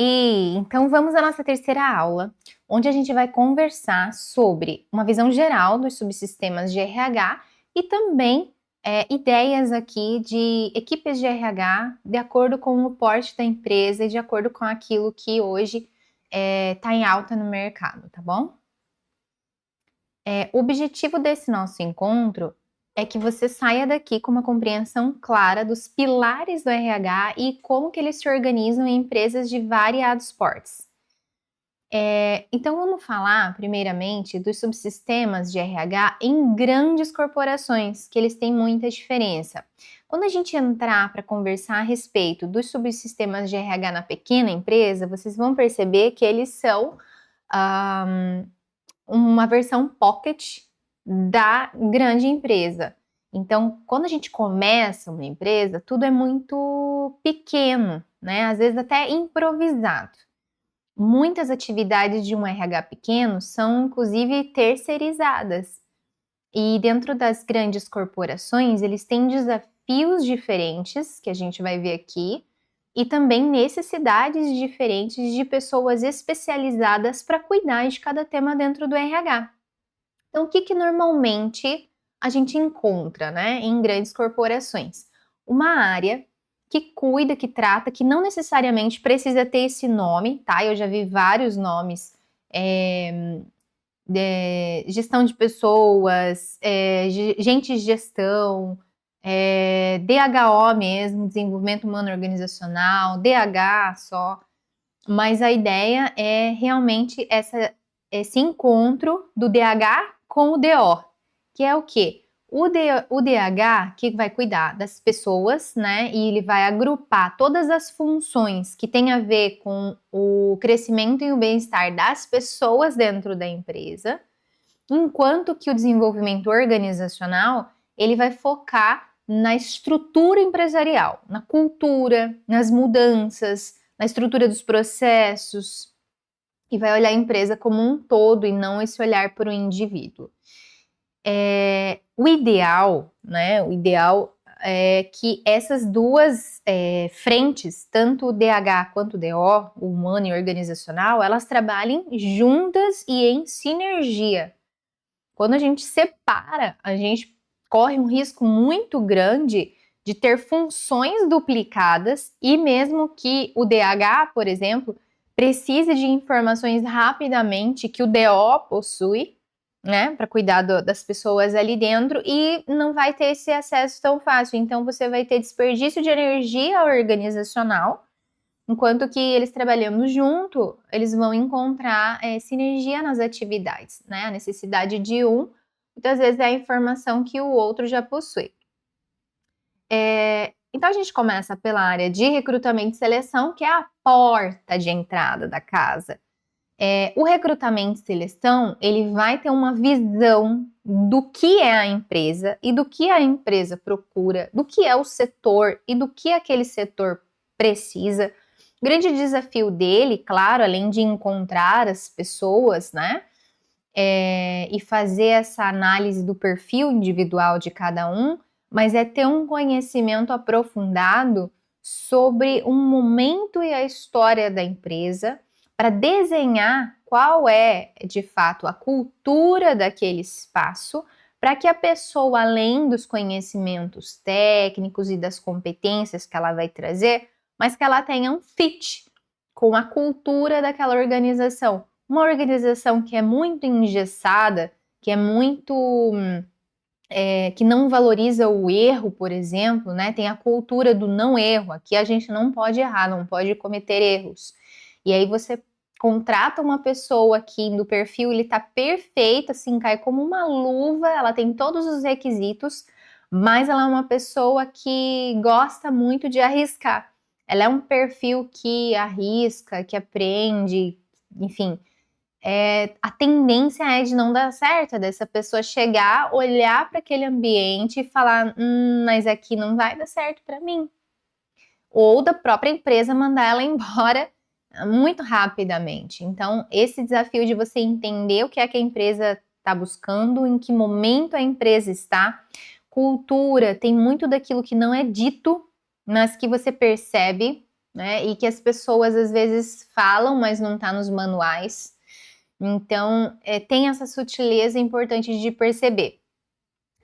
E então vamos à nossa terceira aula, onde a gente vai conversar sobre uma visão geral dos subsistemas de RH e também ideias aqui de equipes de RH de acordo com o porte da empresa e de acordo com aquilo que hoje está em alta no mercado, tá bom? O objetivo desse nosso encontro é que você saia daqui com uma compreensão clara dos pilares do RH e como que eles se organizam em empresas de variados portes. Então vamos falar, primeiramente, dos subsistemas de RH em grandes corporações, que eles têm muita diferença. Quando a gente entrar para conversar a respeito dos subsistemas de RH na pequena empresa, vocês vão perceber que eles são uma versão pocket da grande empresa. Então, quando a gente começa uma empresa, tudo é muito pequeno, né? Às vezes até improvisado. Muitas atividades de um RH pequeno são, inclusive, terceirizadas. E dentro das grandes corporações, eles têm desafios diferentes, que a gente vai ver aqui, e também necessidades diferentes de pessoas especializadas para cuidar de cada tema dentro do RH. Então, o que normalmente a gente encontra, né, em grandes corporações? Uma área que cuida, que trata, que não necessariamente precisa ter esse nome, tá? Eu já vi vários nomes, gestão de pessoas, gente de gestão, DHO mesmo, desenvolvimento humano organizacional, DH só, mas a ideia é realmente esse encontro do DH com o DO, que é o quê? O DH que vai cuidar das pessoas, né? E ele vai agrupar todas as funções que têm a ver com o crescimento e o bem-estar das pessoas dentro da empresa, enquanto que o desenvolvimento organizacional ele vai focar na estrutura empresarial, na cultura, nas mudanças, na estrutura dos processos, e vai olhar a empresa como um todo e não esse olhar para o indivíduo. O ideal, né? O ideal é que essas duas frentes, tanto o DH quanto o DO, o humano e organizacional, elas trabalhem juntas e em sinergia. Quando a gente separa, a gente corre um risco muito grande de ter funções duplicadas e mesmo que o DH, por exemplo, precise de informações rapidamente que o DO possui, né, para cuidar das pessoas ali dentro e não vai ter esse acesso tão fácil. Então você vai ter desperdício de energia organizacional, enquanto que eles trabalhando junto, eles vão encontrar sinergia nas atividades, né? A necessidade de um, muitas vezes é a informação que o outro já possui. Então a gente começa pela área de recrutamento e seleção, que é a porta de entrada da casa. O recrutamento e seleção, ele vai ter uma visão do que é a empresa e do que a empresa procura, do que é o setor e do que aquele setor precisa. O grande desafio dele, claro, além de encontrar as pessoas, né, e fazer essa análise do perfil individual de cada um, mas é ter um conhecimento aprofundado sobre um momento e a história da empresa para desenhar qual é, de fato, a cultura daquele espaço, para que a pessoa, além dos conhecimentos técnicos e das competências que ela vai trazer, mas que ela tenha um fit com a cultura daquela organização. Uma organização que é muito engessada, que é muito que não valoriza o erro, por exemplo, né? Tem a cultura do não erro. Aqui a gente não pode errar, não pode cometer erros. E aí você contrata uma pessoa aqui do perfil, ele tá perfeito, assim, cai como uma luva, ela tem todos os requisitos, mas ela é uma pessoa que gosta muito de arriscar. Ela é um perfil que arrisca, que aprende, enfim. A tendência é de não dar certo, é dessa pessoa chegar, olhar para aquele ambiente e falar, mas aqui não vai dar certo para mim. Ou da própria empresa mandar ela embora muito rapidamente. Então, esse desafio de você entender o que é que a empresa está buscando, em que momento a empresa está, cultura, tem muito daquilo que não é dito, mas que você percebe, né? E que as pessoas às vezes falam, mas não está nos manuais. Então, tem essa sutileza importante de perceber.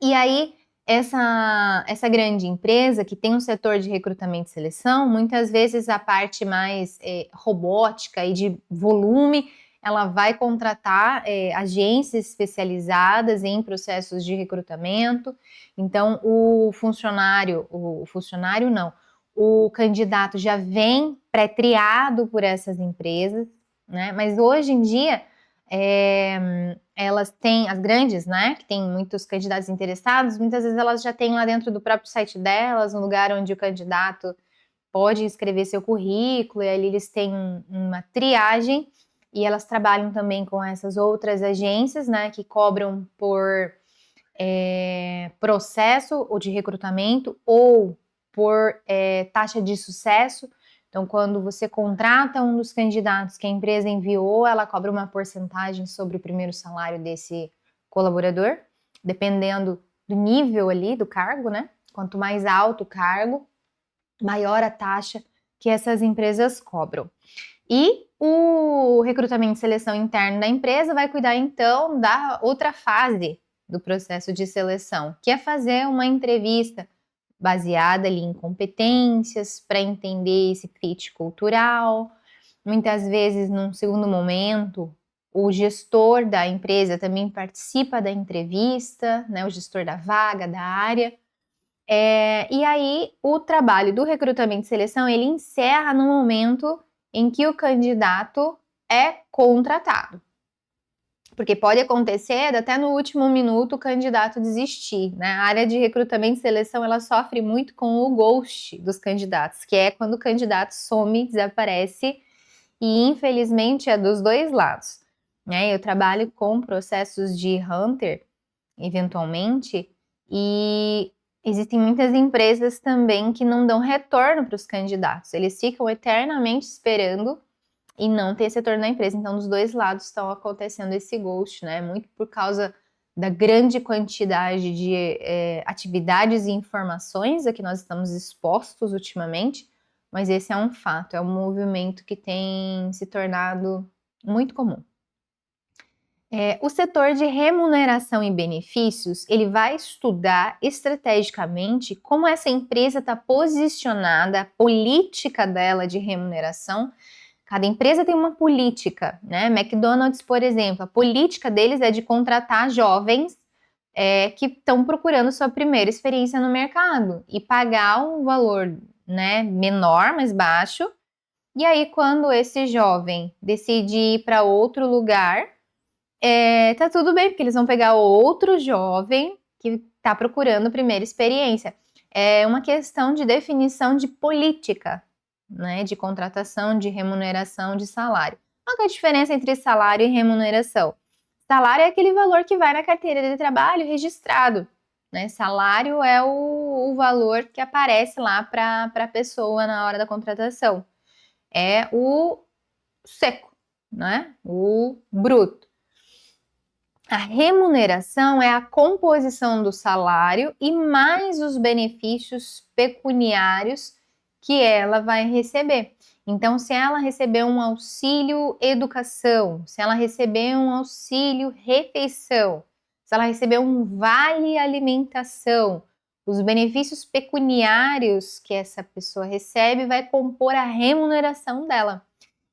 E aí, essa grande empresa que tem um setor de recrutamento e seleção, muitas vezes a parte mais robótica e de volume, ela vai contratar agências especializadas em processos de recrutamento. Então, o candidato já vem pré-triado por essas empresas, né? Mas hoje em dia, elas têm, as grandes, né, que tem muitos candidatos interessados, muitas vezes elas já têm lá dentro do próprio site delas um lugar onde o candidato pode escrever seu currículo, e ali eles têm uma triagem, e elas trabalham também com essas outras agências, né, que cobram por processo ou de recrutamento ou por taxa de sucesso. Então, quando você contrata um dos candidatos que a empresa enviou, ela cobra uma porcentagem sobre o primeiro salário desse colaborador, dependendo do nível ali do cargo, né? Quanto mais alto o cargo, maior a taxa que essas empresas cobram. E o recrutamento e seleção interno da empresa vai cuidar, então, da outra fase do processo de seleção, que é fazer uma entrevista baseada ali em competências, para entender esse fit cultural. Muitas vezes, num segundo momento, o gestor da empresa também participa da entrevista, né, o gestor da vaga, da área. E aí, o trabalho do recrutamento e seleção, ele encerra no momento em que o candidato é contratado. Porque pode acontecer até no último minuto o candidato desistir, né? A área de recrutamento e seleção, ela sofre muito com o ghost dos candidatos, que é quando o candidato some, desaparece, e infelizmente é dos dois lados, né? Eu trabalho com processos de hunter, eventualmente, e existem muitas empresas também que não dão retorno para os candidatos, eles ficam eternamente esperando e não tem esse retorno na empresa. Então, dos dois lados estão acontecendo esse ghost, né? Muito por causa da grande quantidade de atividades e informações a que nós estamos expostos ultimamente, mas esse é um fato, é um movimento que tem se tornado muito comum. O setor de remuneração e benefícios, ele vai estudar estrategicamente como essa empresa está posicionada, a política dela de remuneração. Cada empresa tem uma política, né? McDonald's, por exemplo, a política deles é de contratar jovens que estão procurando sua primeira experiência no mercado e pagar um valor, né, menor, mais baixo. E aí, quando esse jovem decide ir para outro lugar, tá tudo bem, porque eles vão pegar outro jovem que está procurando primeira experiência. É uma questão de definição de política, né, de contratação, de remuneração, de salário. Qual que é a diferença entre salário e remuneração? Salário é aquele valor que vai na carteira de trabalho registrado, né? Salário é o valor que aparece lá para a pessoa na hora da contratação. É o seco, né? O bruto. A remuneração é a composição do salário e mais os benefícios pecuniários que ela vai receber. Então, se ela receber um auxílio educação, se ela receber um auxílio refeição, se ela receber um vale alimentação, os benefícios pecuniários que essa pessoa recebe vai compor a remuneração dela.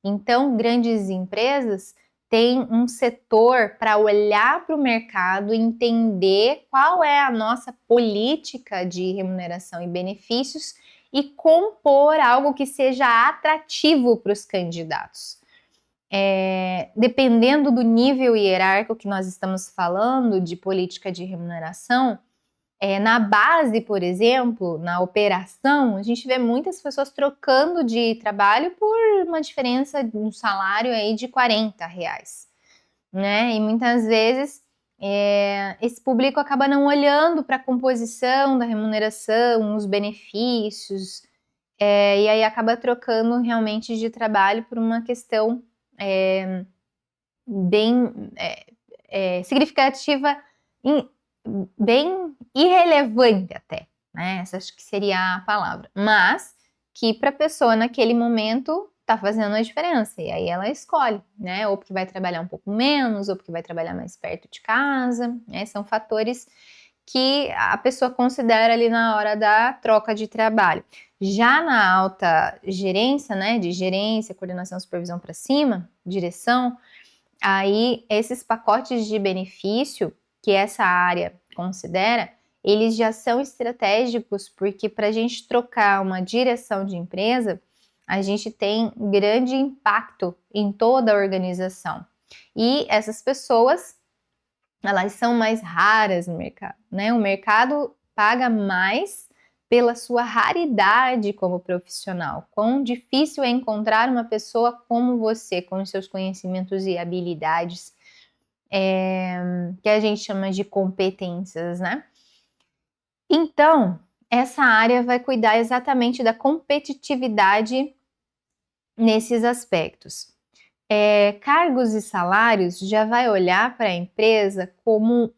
Então, grandes empresas têm um setor para olhar para o mercado, entender qual é a nossa política de remuneração e benefícios e compor algo que seja atrativo para os candidatos. Dependendo do nível hierárquico que nós estamos falando de política de remuneração, na base, por exemplo, na operação, a gente vê muitas pessoas trocando de trabalho por uma diferença no salário aí de R$40, né? E muitas vezes esse público acaba não olhando para a composição da remuneração, os benefícios, e aí acaba trocando realmente de trabalho por uma questão bem significativa, bem irrelevante até, né? Essa acho que seria a palavra. Mas que para a pessoa naquele momento está fazendo a diferença. E aí ela escolhe, né? Ou porque vai trabalhar um pouco menos, ou porque vai trabalhar mais perto de casa, né? São fatores que a pessoa considera ali na hora da troca de trabalho. Já na alta gerência, né? De gerência, coordenação, supervisão para cima, direção, aí esses pacotes de benefício que essa área considera, eles já são estratégicos, porque para a gente trocar uma direção de empresa, a gente tem grande impacto em toda a organização. E essas pessoas, elas são mais raras no mercado, né? O mercado paga mais pela sua raridade como profissional. Quão difícil é encontrar uma pessoa como você, com os seus conhecimentos e habilidades, que a gente chama de competências, né? Então, essa área vai cuidar exatamente da competitividade nesses aspectos. Cargos e salários já vai olhar para a empresa como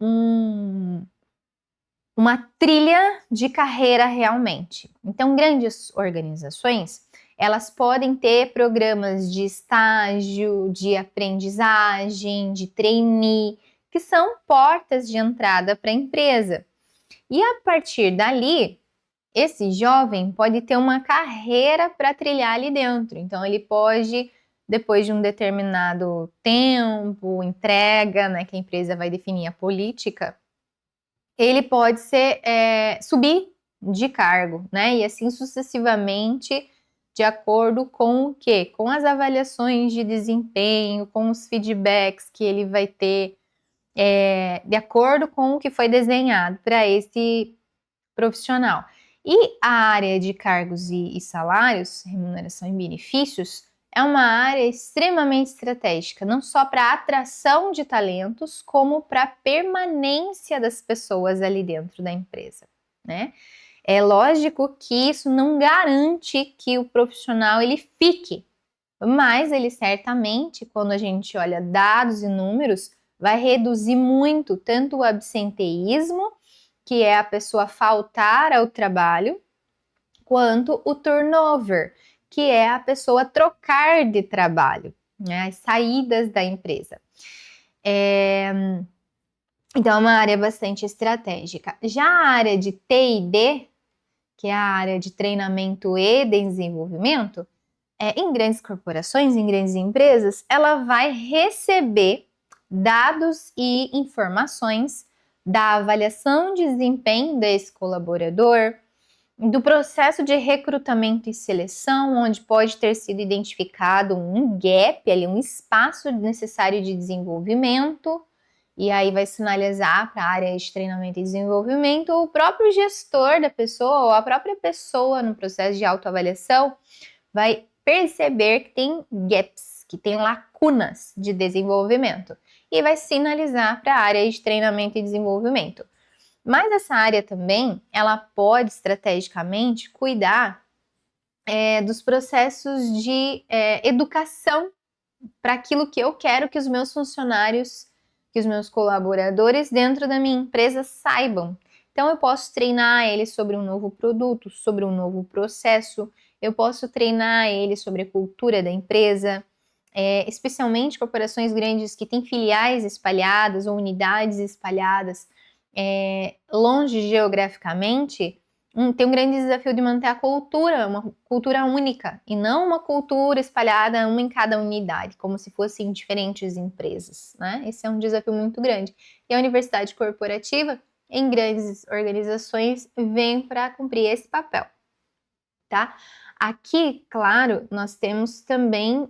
uma trilha de carreira realmente. Então, grandes organizações, elas podem ter programas de estágio, de aprendizagem, de trainee, que são portas de entrada para a empresa. E a partir dali, esse jovem pode ter uma carreira para trilhar ali dentro. Então, ele pode, depois de um determinado tempo, entrega, né, que a empresa vai definir a política, ele pode subir de cargo, né? E assim sucessivamente, de acordo com o quê? Com as avaliações de desempenho, com os feedbacks que ele vai ter, de acordo com o que foi desenhado para esse profissional. E a área de cargos e salários, remuneração e benefícios, é uma área extremamente estratégica, não só para atração de talentos, como para permanência das pessoas ali dentro da empresa, né? É lógico que isso não garante que o profissional ele fique, mas ele certamente, quando a gente olha dados e números, vai reduzir muito tanto o absenteísmo, que é a pessoa faltar ao trabalho, quanto o turnover, que é a pessoa trocar de trabalho, né, as saídas da empresa. Então, é uma área bastante estratégica. Já a área de T&D, que é a área de treinamento e desenvolvimento, em grandes corporações, em grandes empresas, ela vai receber dados e informações da avaliação de desempenho desse colaborador, do processo de recrutamento e seleção, onde pode ter sido identificado um gap, ali, um espaço necessário de desenvolvimento, e aí vai sinalizar para a área de treinamento e desenvolvimento, ou o próprio gestor da pessoa, ou a própria pessoa no processo de autoavaliação, vai perceber que tem gaps, que tem lacunas de desenvolvimento, e vai sinalizar para a área de treinamento e desenvolvimento. Mas essa área também, ela pode estrategicamente cuidar dos processos de educação para aquilo que eu quero que os meus funcionários, que os meus colaboradores dentro da minha empresa saibam. Então, eu posso treinar eles sobre um novo produto, sobre um novo processo, eu posso treinar eles sobre a cultura da empresa, especialmente corporações grandes que têm filiais espalhadas ou unidades espalhadas, longe geograficamente, tem um grande desafio de manter a cultura, uma cultura única, e não uma cultura espalhada, uma em cada unidade, como se fossem diferentes empresas, né? Esse é um desafio muito grande. E a universidade corporativa, em grandes organizações, vem para cumprir esse papel, tá? Aqui, claro, nós temos também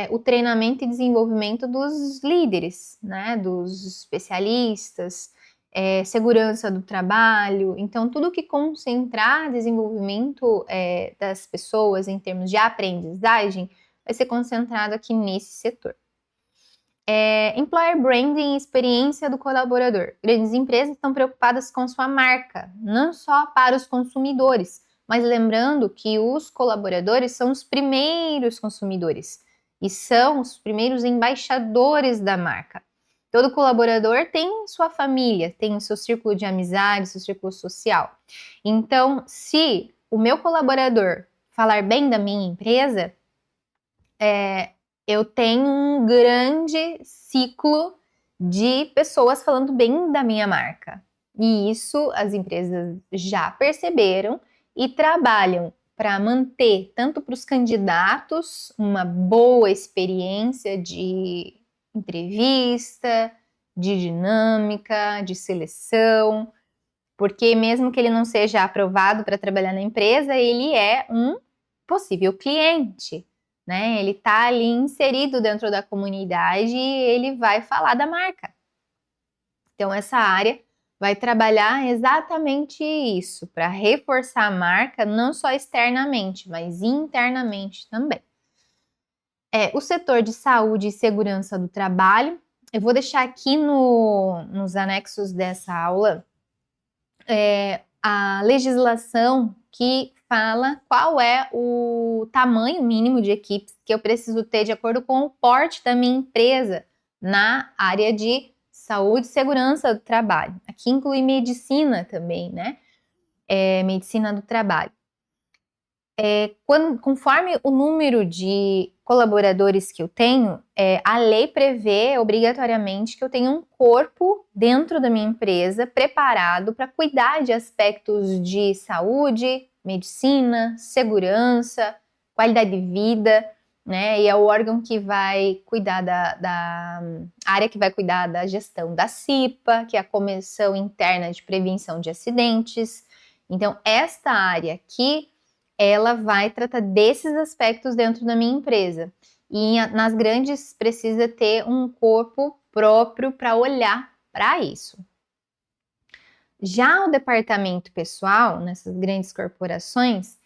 o treinamento e desenvolvimento dos líderes, né? Dos especialistas, segurança do trabalho. Então, tudo que concentrar desenvolvimento das pessoas em termos de aprendizagem vai ser concentrado aqui nesse setor. Employer branding e experiência do colaborador. Grandes empresas estão preocupadas com sua marca, não só para os consumidores, mas lembrando que os colaboradores são os primeiros consumidores e são os primeiros embaixadores da marca. Todo colaborador tem sua família, tem o seu círculo de amizade, seu círculo social. Então, se o meu colaborador falar bem da minha empresa, eu tenho um grande ciclo de pessoas falando bem da minha marca. E isso as empresas já perceberam e trabalham para manter, tanto para os candidatos, uma boa experiência de entrevista, de dinâmica, de seleção, porque mesmo que ele não seja aprovado para trabalhar na empresa, ele é um possível cliente, né? Ele está ali inserido dentro da comunidade e ele vai falar da marca. Então, essa área vai trabalhar exatamente isso, para reforçar a marca, não só externamente, mas internamente também. O setor de saúde e segurança do trabalho, eu vou deixar aqui nos anexos dessa aula a legislação que fala qual é o tamanho mínimo de equipes que eu preciso ter de acordo com o porte da minha empresa na área de saúde e segurança do trabalho. Aqui inclui medicina também, né? Medicina do trabalho. Conforme o número de colaboradores que eu tenho, a lei prevê obrigatoriamente que eu tenha um corpo dentro da minha empresa preparado para cuidar de aspectos de saúde, medicina, segurança, qualidade de vida, né? E é o órgão que vai cuidar da área que vai cuidar da gestão da CIPA, que é a Comissão Interna de Prevenção de Acidentes. Então, esta área aqui ela vai tratar desses aspectos dentro da minha empresa. E nas grandes precisa ter um corpo próprio para olhar para isso. Já o departamento pessoal, nessas grandes corporações,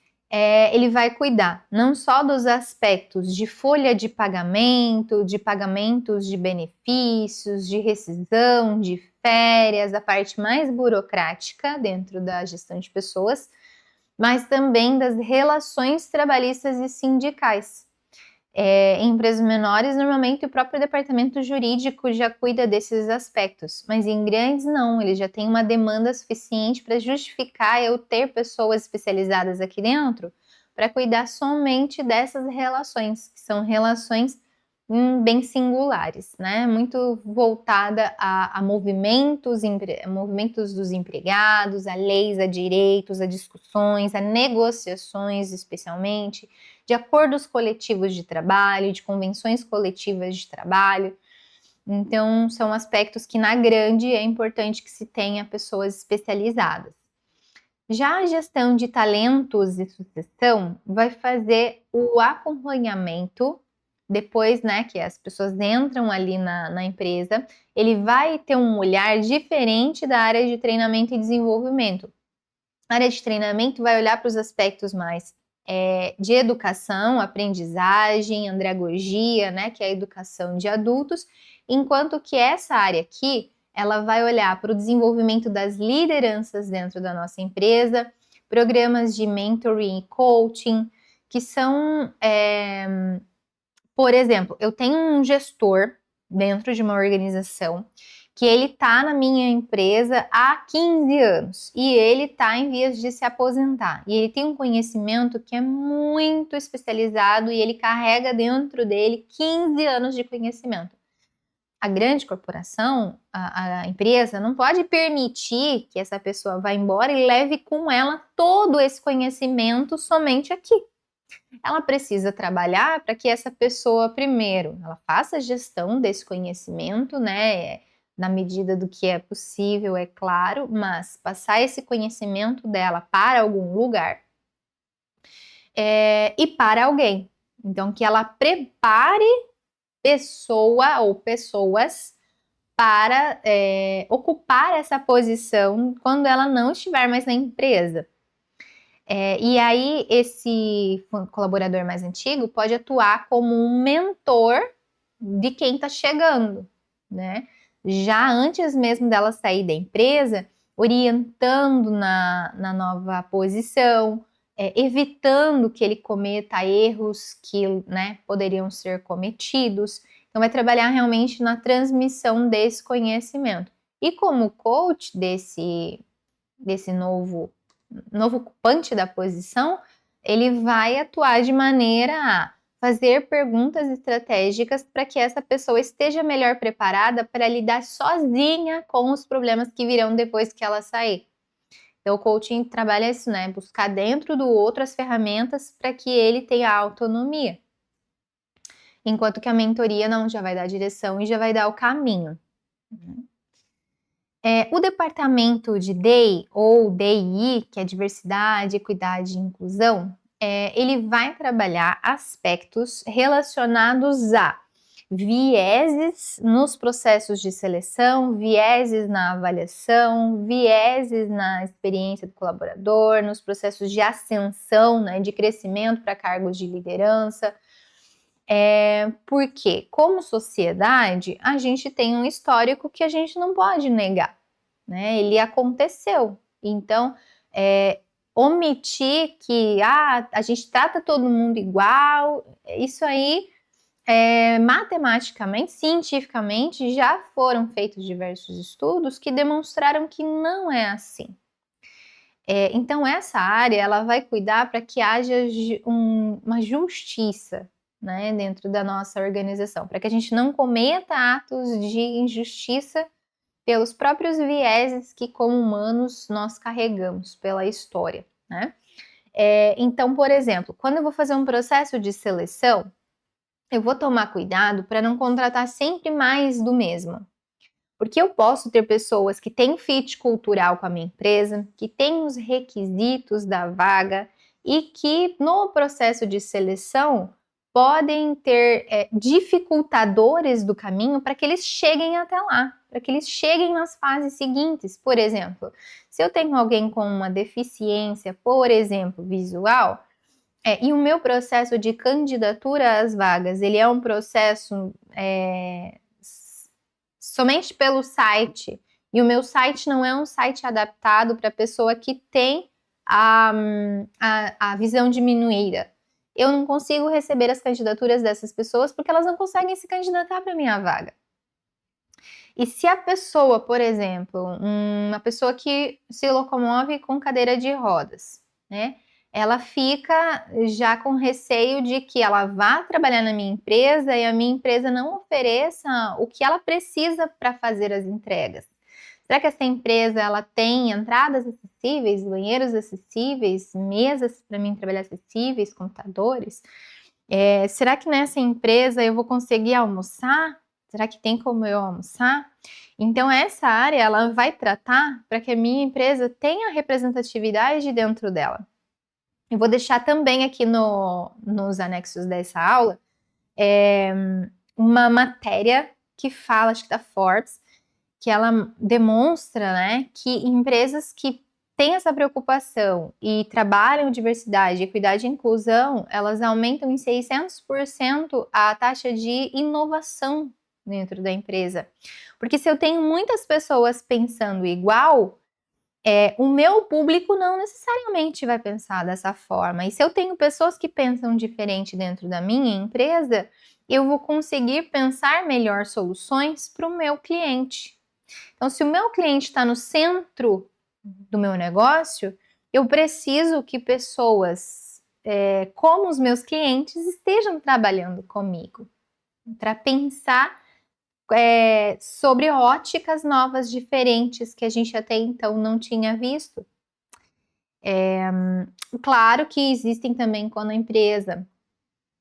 ele vai cuidar não só dos aspectos de folha de pagamento, de pagamentos de benefícios, de rescisão, de férias, a parte mais burocrática dentro da gestão de pessoas, mas também das relações trabalhistas e sindicais. Em empresas menores, normalmente o próprio departamento jurídico já cuida desses aspectos, mas em grandes não, ele já tem uma demanda suficiente para justificar eu ter pessoas especializadas aqui dentro para cuidar somente dessas relações, que são relações bem singulares, né? Muito voltada a movimentos dos empregados, a leis, a direitos, a discussões, a negociações, especialmente, de acordos coletivos de trabalho, de convenções coletivas de trabalho. Então, são aspectos que, na grande, é importante que se tenha pessoas especializadas. Já a gestão de talentos e sucessão vai fazer o acompanhamento depois, né, que as pessoas entram ali na empresa, ele vai ter um olhar diferente da área de treinamento e desenvolvimento. A área de treinamento vai olhar para os aspectos mais de educação, aprendizagem, andragogia, né, que é a educação de adultos, enquanto que essa área aqui, ela vai olhar para o desenvolvimento das lideranças dentro da nossa empresa, programas de mentoring e coaching, que são por exemplo, eu tenho um gestor dentro de uma organização que ele está na minha empresa há 15 anos e ele está em vias de se aposentar. E ele tem um conhecimento que é muito especializado e ele carrega dentro dele 15 anos de conhecimento. A grande corporação, a empresa, não pode permitir que essa pessoa vá embora e leve com ela todo esse conhecimento somente aqui. Ela precisa trabalhar para que essa pessoa, primeiro, ela faça a gestão desse conhecimento, né, na medida do que é possível, é claro, mas passar esse conhecimento dela para algum lugar e para alguém. Então, que ela prepare pessoa ou pessoas para ocupar essa posição quando ela não estiver mais na empresa. E aí, esse colaborador mais antigo pode atuar como um mentor de quem está chegando, né? Já antes mesmo dela sair da empresa, orientando na nova posição, evitando que ele cometa erros que, né, poderiam ser cometidos. Então, vai trabalhar realmente na transmissão desse conhecimento. E como coach desse novo ocupante da posição, ele vai atuar de maneira a fazer perguntas estratégicas para que essa pessoa esteja melhor preparada para lidar sozinha com os problemas que virão depois que ela sair. Então, o coaching trabalha isso, né? Buscar dentro do outro as ferramentas para que ele tenha autonomia. Enquanto que a mentoria não, já vai dar a direção e já vai dar o caminho. O departamento de DEI ou DEI, que é Diversidade, Equidade e Inclusão, ele vai trabalhar aspectos relacionados a vieses nos processos de seleção, vieses na avaliação, vieses na experiência do colaborador, nos processos de ascensão, né, de crescimento para cargos de liderança. Porque, como sociedade, a gente tem um histórico que a gente não pode negar, né? Ele aconteceu. Então, omitir que a gente trata todo mundo igual, isso aí, matematicamente, cientificamente, já foram feitos diversos estudos que demonstraram que não é assim. Então, essa área ela vai cuidar para que haja uma justiça, né, dentro da nossa organização, para que a gente não cometa atos de injustiça pelos próprios vieses que, como humanos, nós carregamos pela história, né? Então, por exemplo, quando eu vou fazer um processo de seleção, eu vou tomar cuidado para não contratar sempre mais do mesmo. Porque eu posso ter pessoas que têm fit cultural com a minha empresa, que têm os requisitos da vaga e que no processo de seleção podem ter dificultadores do caminho para que eles cheguem até lá, para que eles cheguem nas fases seguintes. Por exemplo, se eu tenho alguém com uma deficiência, por exemplo, visual, e o meu processo de candidatura às vagas, ele é um processo somente pelo site, e o meu site não é um site adaptado para pessoa que tem a visão diminuída. Eu não consigo receber as candidaturas dessas pessoas porque elas não conseguem se candidatar para a minha vaga. E se a pessoa, por exemplo, uma pessoa que se locomove com cadeira de rodas, né? Ela fica já com receio de que ela vá trabalhar na minha empresa e a minha empresa não ofereça o que ela precisa para fazer as entregas. Será que essa empresa ela tem entradas acessíveis, banheiros acessíveis, mesas para mim trabalhar acessíveis, computadores? Será que nessa empresa eu vou conseguir almoçar? Será que tem como eu almoçar? Então, essa área ela vai tratar para que a minha empresa tenha representatividade dentro dela. Eu vou deixar também aqui nos anexos dessa aula uma matéria que fala, acho que da Forbes, que ela demonstra, né, que empresas que têm essa preocupação e trabalham diversidade, equidade e inclusão, elas aumentam em 600% a taxa de inovação dentro da empresa. Porque se eu tenho muitas pessoas pensando igual, o meu público não necessariamente vai pensar dessa forma. E se eu tenho pessoas que pensam diferente dentro da minha empresa, eu vou conseguir pensar melhor soluções para o meu cliente. Então, se o meu cliente está no centro do meu negócio, eu preciso que pessoas como os meus clientes estejam trabalhando comigo para pensar sobre óticas novas, diferentes, que a gente até então não tinha visto. Claro que existem também quando a empresa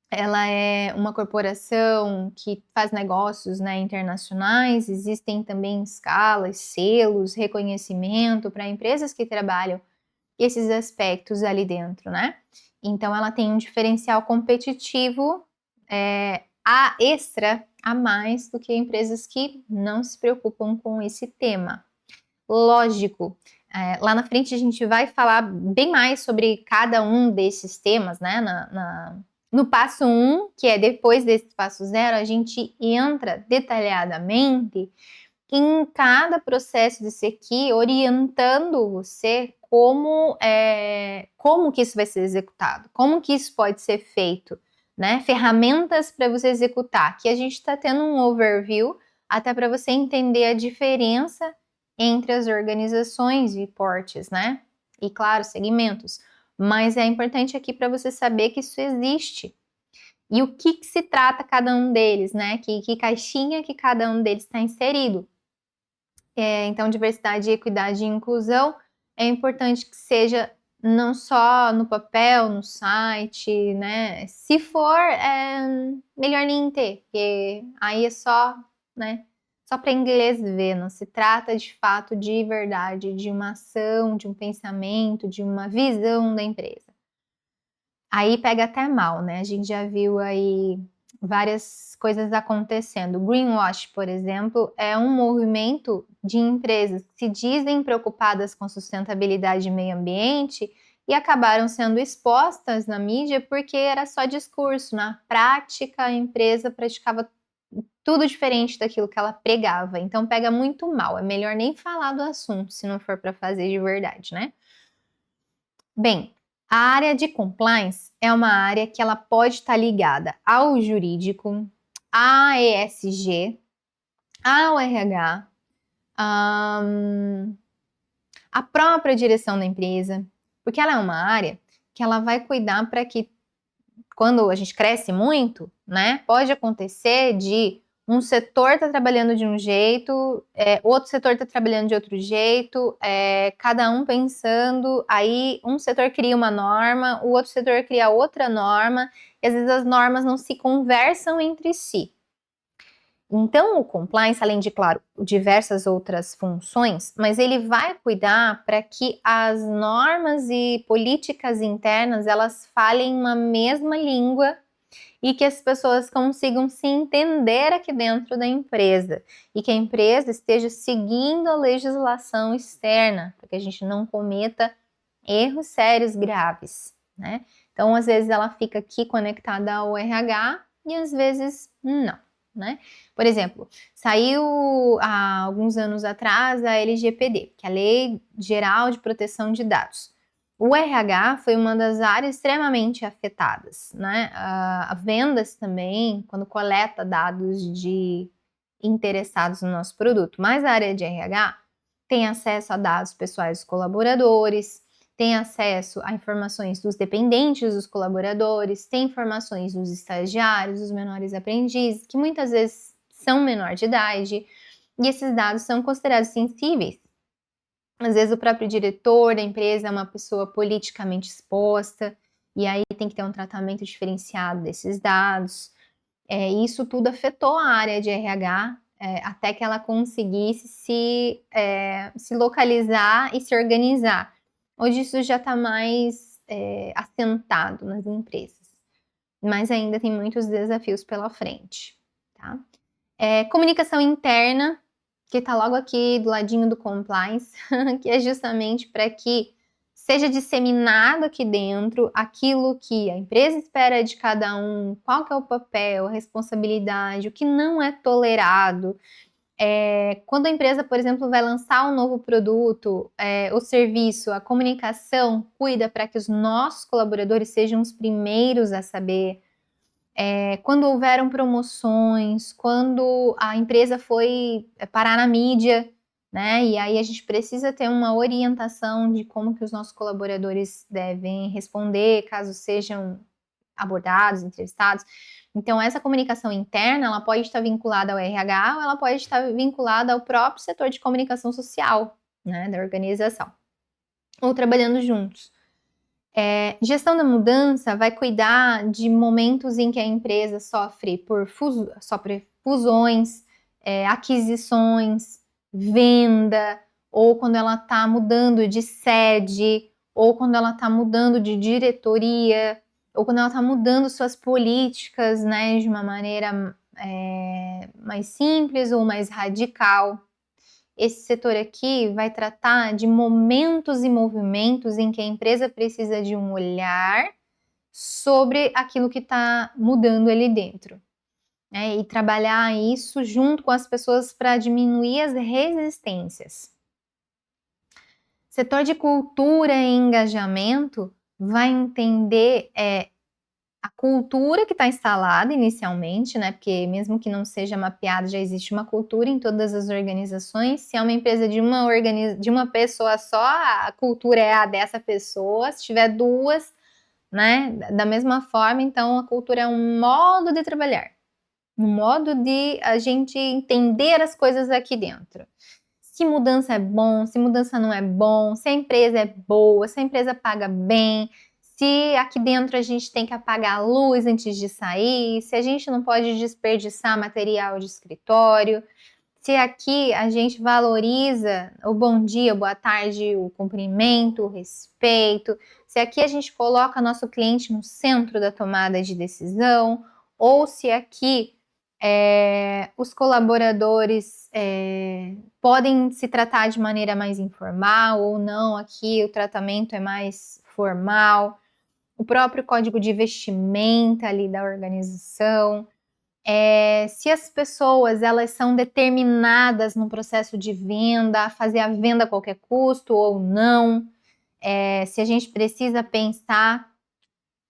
ela é uma corporação que faz negócios, né, internacionais, existem também escalas, selos, reconhecimento para empresas que trabalham esses aspectos ali dentro, né? Então ela tem um diferencial competitivo a mais do que empresas que não se preocupam com esse tema. Lógico, lá na frente a gente vai falar bem mais sobre cada um desses temas, né? No passo 1, que é depois desse passo 0, a gente entra detalhadamente em cada processo desse aqui, orientando você como que isso vai ser executado, como que isso pode ser feito, né? Ferramentas para você executar. Aqui a gente está tendo um overview até para você entender a diferença entre as organizações e portes, né? E claro, segmentos. mas é importante aqui para você saber que isso existe. E o que se trata cada um deles, né? Que caixinha que cada um deles está inserido. Então, diversidade, equidade e inclusão é importante que seja não só no papel, no site, né? Se for, melhor nem ter, porque aí é só, né? Só para inglês ver, não se trata de fato de verdade, de uma ação, de um pensamento, de uma visão da empresa. Aí pega até mal, né? A gente já viu aí várias coisas acontecendo. O greenwash, por exemplo, é um movimento de empresas que se dizem preocupadas com sustentabilidade e meio ambiente e acabaram sendo expostas na mídia porque era só discurso. Na prática, a empresa praticava tudo diferente daquilo que ela pregava. Então pega muito mal. É melhor nem falar do assunto se não for para fazer de verdade, né? Bem, a área de compliance é uma área que ela pode estar ligada ao jurídico, à ESG, ao RH, à própria direção da empresa, porque ela é uma área que ela vai cuidar para que quando a gente cresce muito, né, pode acontecer de um setor está trabalhando de um jeito, outro setor está trabalhando de outro jeito, cada um pensando, aí um setor cria uma norma, o outro setor cria outra norma, e às vezes as normas não se conversam entre si. Então, o compliance, além de, claro, diversas outras funções, mas ele vai cuidar para que as normas e políticas internas, elas falem uma mesma língua e que as pessoas consigam se entender aqui dentro da empresa e que a empresa esteja seguindo a legislação externa, para que a gente não cometa erros sérios graves, né? Então, às vezes ela fica aqui conectada ao RH e às vezes não, né? Por exemplo, saiu há alguns anos atrás a LGPD, que é a Lei Geral de Proteção de Dados. O RH foi uma das áreas extremamente afetadas, né? A vendas também, quando coleta dados de interessados no nosso produto. Mas a área de RH tem acesso a dados pessoais dos colaboradores, tem acesso a informações dos dependentes dos colaboradores, tem informações dos estagiários, dos menores aprendizes, que muitas vezes são menor de idade, e esses dados são considerados sensíveis. Às vezes o próprio diretor da empresa é uma pessoa politicamente exposta, e aí tem que ter um tratamento diferenciado desses dados. Isso tudo afetou a área de RH, até que ela conseguisse se localizar e se organizar. Hoje isso já está mais assentado nas empresas, mas ainda tem muitos desafios pela frente, tá? Comunicação interna, que está logo aqui do ladinho do compliance, que é justamente para que seja disseminado aqui dentro aquilo que a empresa espera de cada um, qual que é o papel, a responsabilidade, o que não é tolerado. Quando a empresa, por exemplo, vai lançar um novo produto ou serviço, a comunicação cuida para que os nossos colaboradores sejam os primeiros a saber. Quando houveram promoções, quando a empresa foi parar na mídia, né? E aí a gente precisa ter uma orientação de como que os nossos colaboradores devem responder, caso sejam abordados, entrevistados. Então, essa comunicação interna, ela pode estar vinculada ao RH ou ela pode estar vinculada ao próprio setor de comunicação social, né, da organização, ou trabalhando juntos. Gestão da mudança vai cuidar de momentos em que a empresa sofre fusões, aquisições, venda, ou quando ela está mudando de sede, ou quando ela está mudando de diretoria, ou quando ela está mudando suas políticas, né, de uma maneira mais simples ou mais radical. Esse setor aqui vai tratar de momentos e movimentos em que a empresa precisa de um olhar sobre aquilo que está mudando ali dentro, né? E trabalhar isso junto com as pessoas para diminuir as resistências. Setor de cultura e engajamento vai entender a cultura que está instalada inicialmente, né? Porque mesmo que não seja mapeado, já existe uma cultura em todas as organizações. Se é uma empresa de uma pessoa só, a cultura é a dessa pessoa. Se tiver duas, né? Da mesma forma, então a cultura é um modo de trabalhar, um modo de a gente entender as coisas aqui dentro. Se mudança é bom, se mudança não é bom, se a empresa é boa, se a empresa paga bem, se aqui dentro a gente tem que apagar a luz antes de sair, se a gente não pode desperdiçar material de escritório, se aqui a gente valoriza o bom dia, boa tarde, o cumprimento, o respeito, se aqui a gente coloca nosso cliente no centro da tomada de decisão, ou se aqui os colaboradores podem se tratar de maneira mais informal ou não, aqui o tratamento é mais formal, o próprio código de vestimenta ali da organização, se as pessoas elas são determinadas no processo de venda, a fazer a venda a qualquer custo ou não, se a gente precisa pensar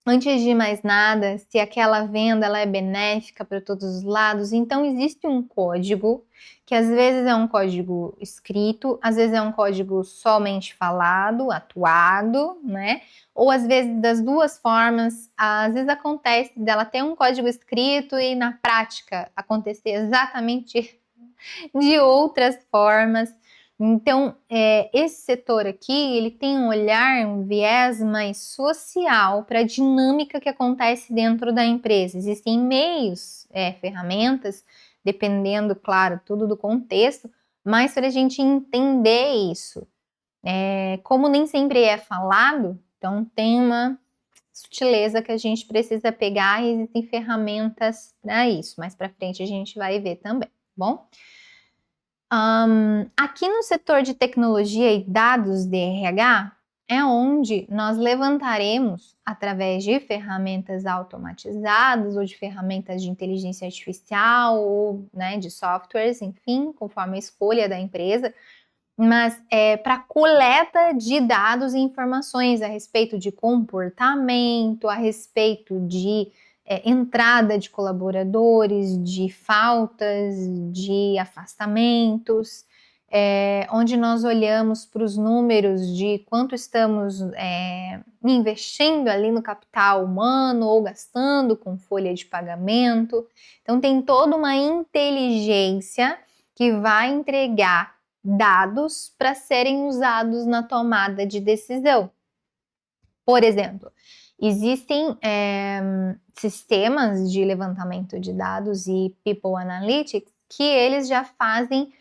antes de mais nada, se aquela venda ela é benéfica para todos os lados, então existe um código, que às vezes é um código escrito, às vezes é um código somente falado, atuado, né? Ou às vezes das duas formas, às vezes acontece dela ter um código escrito e na prática acontecer exatamente de outras formas. Então, esse setor aqui, ele tem um olhar, um viés mais social para a dinâmica que acontece dentro da empresa. Existem meios, ferramentas, dependendo, claro, tudo do contexto, mas para a gente entender isso. Como nem sempre é falado, então tem uma sutileza que a gente precisa pegar e existem ferramentas para isso. Mais para frente a gente vai ver também, tá bom? Aqui no setor de tecnologia e dados de RH é onde nós levantaremos, através de ferramentas automatizadas ou de ferramentas de inteligência artificial ou, né, de softwares, enfim, conforme a escolha da empresa, mas para coleta de dados e informações a respeito de comportamento, a respeito de entrada de colaboradores, de faltas, de afastamentos, onde nós olhamos para os números de quanto estamos investindo ali no capital humano ou gastando com folha de pagamento. Então, tem toda uma inteligência que vai entregar dados para serem usados na tomada de decisão. Por exemplo, existem sistemas de levantamento de dados e People Analytics que eles já fazem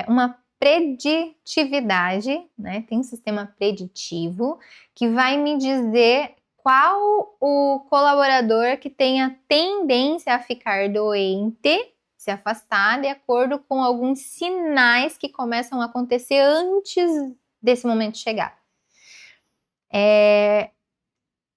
uma preditividade, né? Tem um sistema preditivo que vai me dizer qual o colaborador que tem a tendência a ficar doente, se afastar, de acordo com alguns sinais que começam a acontecer antes desse momento chegar.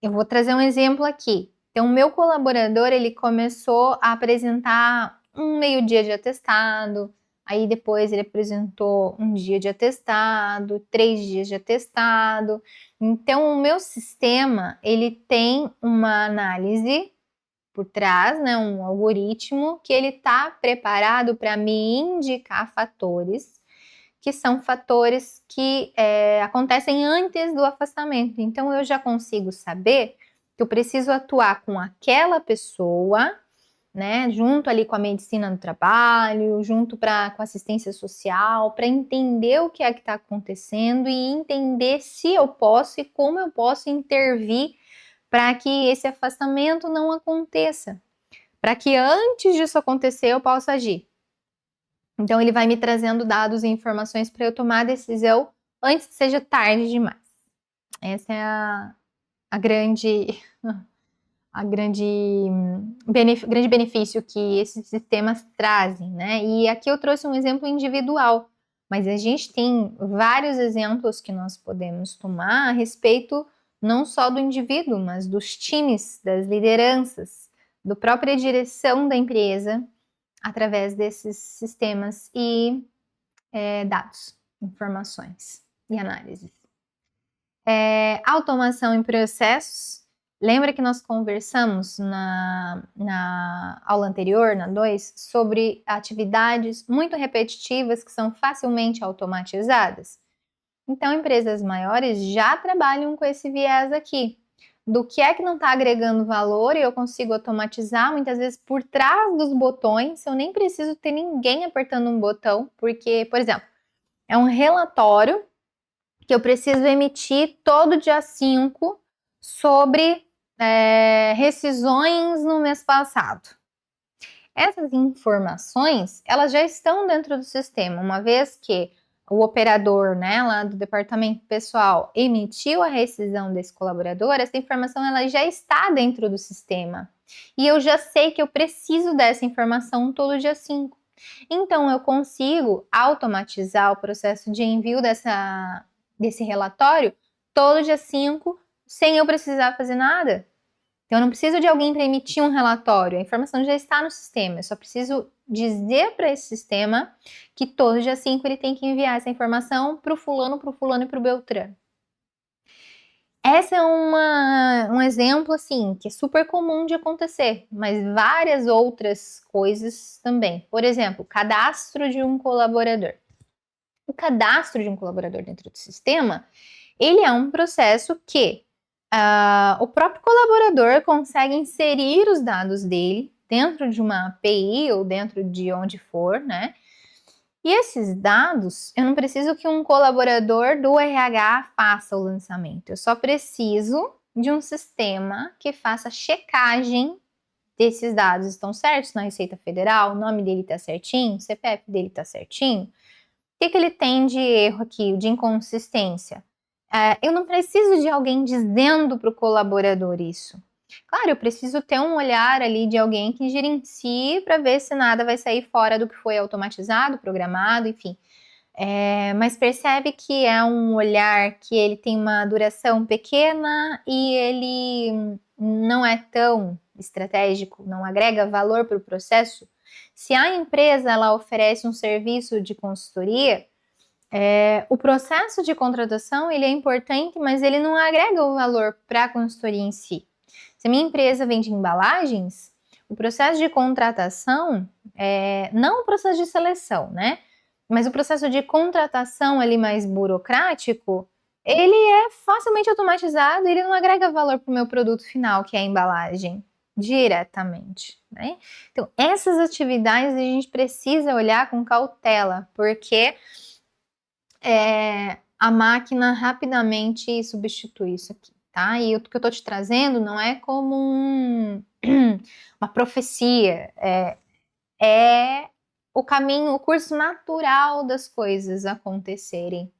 Eu vou trazer um exemplo aqui. Então, o meu colaborador, ele começou a apresentar um meio-dia de atestado, aí depois ele apresentou um dia de atestado, 3 dias de atestado. Então, o meu sistema, ele tem uma análise por trás, né, um algoritmo que ele está preparado para me indicar fatores que são fatores que acontecem antes do afastamento. Então, eu já consigo saber que eu preciso atuar com aquela pessoa, né, junto ali com a medicina do trabalho, junto com a assistência social, para entender o que é que está acontecendo e entender se eu posso e como eu posso intervir para que esse afastamento não aconteça, para que antes disso acontecer eu possa agir. Então, ele vai me trazendo dados e informações para eu tomar a decisão antes que seja tarde demais. Essa é grande benefício que esses sistemas trazem, né? E aqui eu trouxe um exemplo individual, mas a gente tem vários exemplos que nós podemos tomar a respeito não só do indivíduo, mas dos times, das lideranças, da própria direção da empresa, através desses sistemas e dados, informações e análises. Automação em processos. Lembra que nós conversamos na aula anterior, na 2, sobre atividades muito repetitivas que são facilmente automatizadas? Então, empresas maiores já trabalham com esse viés aqui. Do que é que não está agregando valor e eu consigo automatizar, muitas vezes por trás dos botões, eu nem preciso ter ninguém apertando um botão, porque, por exemplo, é um relatório que eu preciso emitir todo dia 5 sobre rescisões no mês passado. Essas informações, elas já estão dentro do sistema, uma vez que o operador, né, lá do departamento pessoal, emitiu a rescisão desse colaborador, essa informação ela já está dentro do sistema. E eu já sei que eu preciso dessa informação todo dia 5. Então, eu consigo automatizar o processo de envio desse relatório todo dia 5, sem eu precisar fazer nada. Então, eu não preciso de alguém para emitir um relatório, a informação já está no sistema, eu só preciso dizer para esse sistema que todo dia 5 ele tem que enviar essa informação para o fulano e para o Beltrano. Essa é um exemplo, assim, que é super comum de acontecer, mas várias outras coisas também. Por exemplo, cadastro de um colaborador. O cadastro de um colaborador dentro do sistema, ele é um processo que o próprio colaborador consegue inserir os dados dele dentro de uma API ou dentro de onde for, né? E esses dados, eu não preciso que um colaborador do RH faça o lançamento. Eu só preciso de um sistema que faça checagem desses dados estão certos na Receita Federal, o nome dele está certinho, o CPF dele está certinho. O que ele tem de erro aqui, de inconsistência? Eu não preciso de alguém dizendo para o colaborador isso. Claro, eu preciso ter um olhar ali de alguém que gerencie para ver se nada vai sair fora do que foi automatizado, programado, enfim. Mas percebe que é um olhar que ele tem uma duração pequena e ele não é tão estratégico, não agrega valor para o processo. Se a empresa ela oferece um serviço de consultoria, o processo de contratação ele é importante, mas ele não agrega o valor para a consultoria em si. Se a minha empresa vende embalagens, o processo de contratação, não o processo de seleção, né? Mas o processo de contratação ali mais burocrático, ele é facilmente automatizado e ele não agrega valor para o meu produto final, que é a embalagem, diretamente, né? Então, essas atividades a gente precisa olhar com cautela, porque a máquina rapidamente substitui isso aqui, tá? E o que eu tô te trazendo não é como uma profecia, é o caminho, o curso natural das coisas acontecerem.